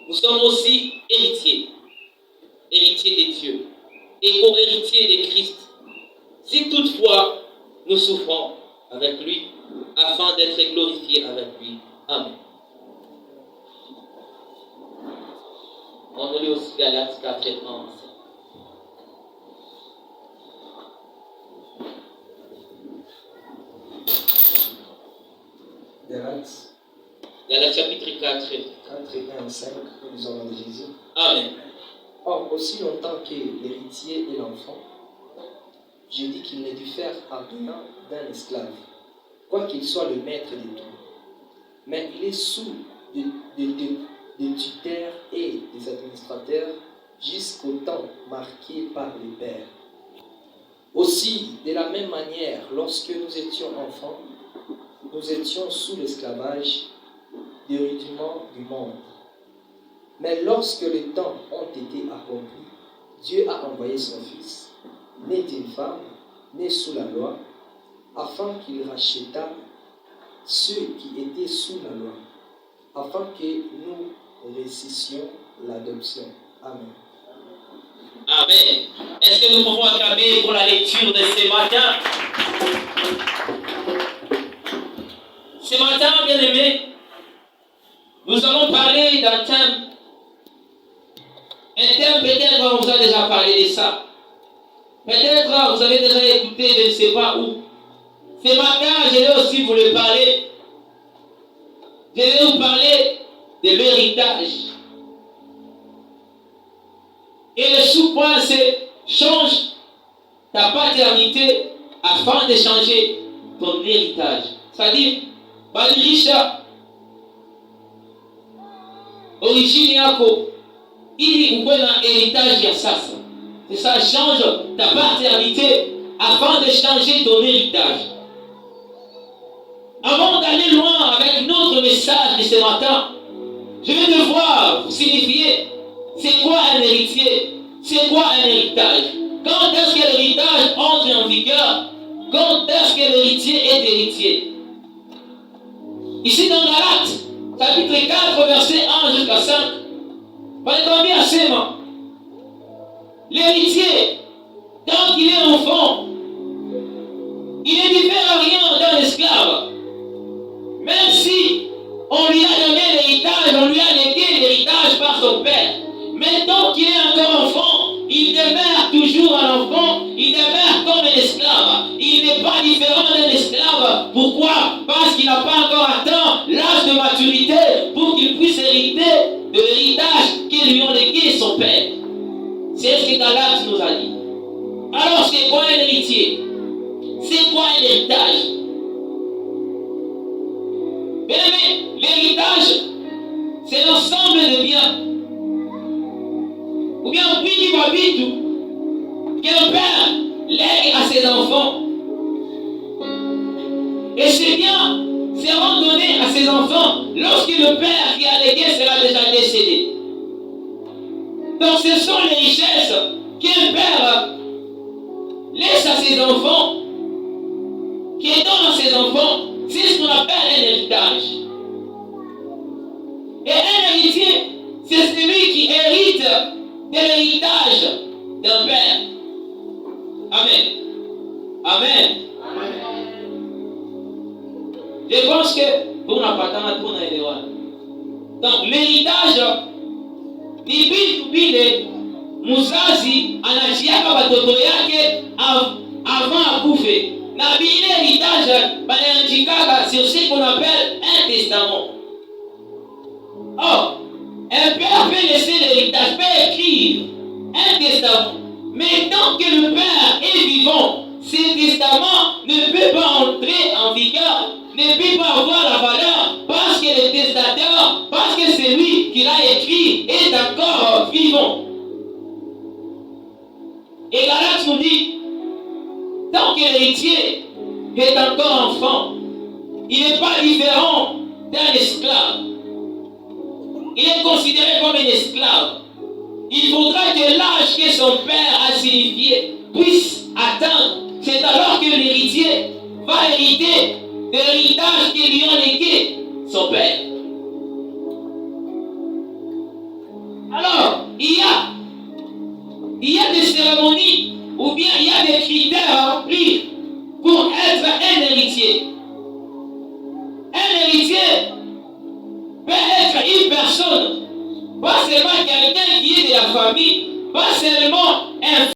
nous sommes aussi héritiers. Héritiers de Dieu et co-héritiers de Christ. Si toutefois nous souffrons avec lui, afin d'être glorifiés avec lui. Amen. On lit aussi Galates 4 et 11. Galates chapitre 4 et 1, 5, nous lisons dans Jésus. Amen. Or, aussi longtemps que l'héritier est l'enfant, je dis qu'il ne diffère en rien d'un esclave, quoiqu'il soit le maître de tout. Mais il est sous des tuteurs et des administrateurs jusqu'au temps marqué par les pères. Aussi, de la même manière, lorsque nous étions enfants, nous étions sous l'esclavage des rudiments du monde. Mais lorsque les temps ont été accomplis, Dieu a envoyé son Fils, né d'une femme, né sous la loi, afin qu'il rachètât ceux qui étaient sous la loi, afin que nous réussissions l'adoption. Amen. Amen. Est-ce que nous pouvons acclamer pour la lecture de ce matin? Ce matin, bien-aimés, nous allons parler d'un thème. Un thème, peut-être on vous a déjà parlé de ça. Peut-être vous avez déjà écouté, je ne sais pas où. Ce matin, je vais aussi vous le parler. Je vais vous parler de l'héritage. Et le sous-point, c'est change ta paternité afin de changer ton héritage. C'est-à-dire, badilisha origine yako ili ukuwe na héritage ya sasa. C'est ça, change ta paternité afin de changer ton héritage. Avant d'aller loin avec notre message de ce matin, je vais devoir vous signifier c'est quoi un héritier, c'est quoi un héritage. Quand est-ce que l'héritage entre en vigueur? Quand est-ce que l'héritier est héritier? Ici dans Galates, chapitre 4, verset 1 jusqu'à 5, Balcambia Sema, l'héritier, quand il est enfant, il ne diffère rien d'un esclave. Même si on lui a donné l'héritage, on lui a légué l'héritage par son père. Mais tant qu'il est encore enfant, il demeure toujours un enfant, il demeure comme un esclave. Il n'est pas différent d'un esclave. Pourquoi? Parce qu'il n'a pas encore atteint l'âge de maturité pour qu'il puisse hériter de l'héritage que lui ont légué son père. C'est ce que Galates nous a dit. Alors c'est quoi un héritier? C'est quoi un héritage? Bien aimé, l'héritage, c'est l'ensemble des biens. Ou bien un petit babitou qu'un père lègue à ses enfants. Et ces biens seront donnés à ses enfants lorsque le père qui a légué sera déjà décédé. Donc ce sont les richesses qu'un père laisse à ses enfants, qui donne à ses enfants. C'est ce qu'on appelle un héritage. Et un héritier, c'est celui qui hérite de l'héritage d'un père. Amen. Amen. Amen. Je pense que pour la patente, pour la donc l'héritage, ni bile muzazi anachiaka watoto yake avant akufe. Na bile héritage banaandikaka sur ce qu'on appelle un testament. Or, un père peut laisser l'héritage, peut écrire un testament. Mais tant que le père est vivant, ce testament ne peut pas entrer en vigueur, ne peut pas avoir la valeur, parce que le testateur, parce que celui qui l'a écrit est encore vivant. Et Galates nous dit, tant que l'héritier est encore enfant, il n'est pas différent d'un esclave. Il est considéré comme un esclave. Il faudra que l'âge que son père a signifié puisse atteindre. C'est alors que l'héritier va hériter de l'héritage que lui a légué son père. cérémonies, ou bien il y a des critères à remplir pour être un héritier. Un héritier peut être une personne, pas seulement quelqu'un qui est de la famille, pas seulement un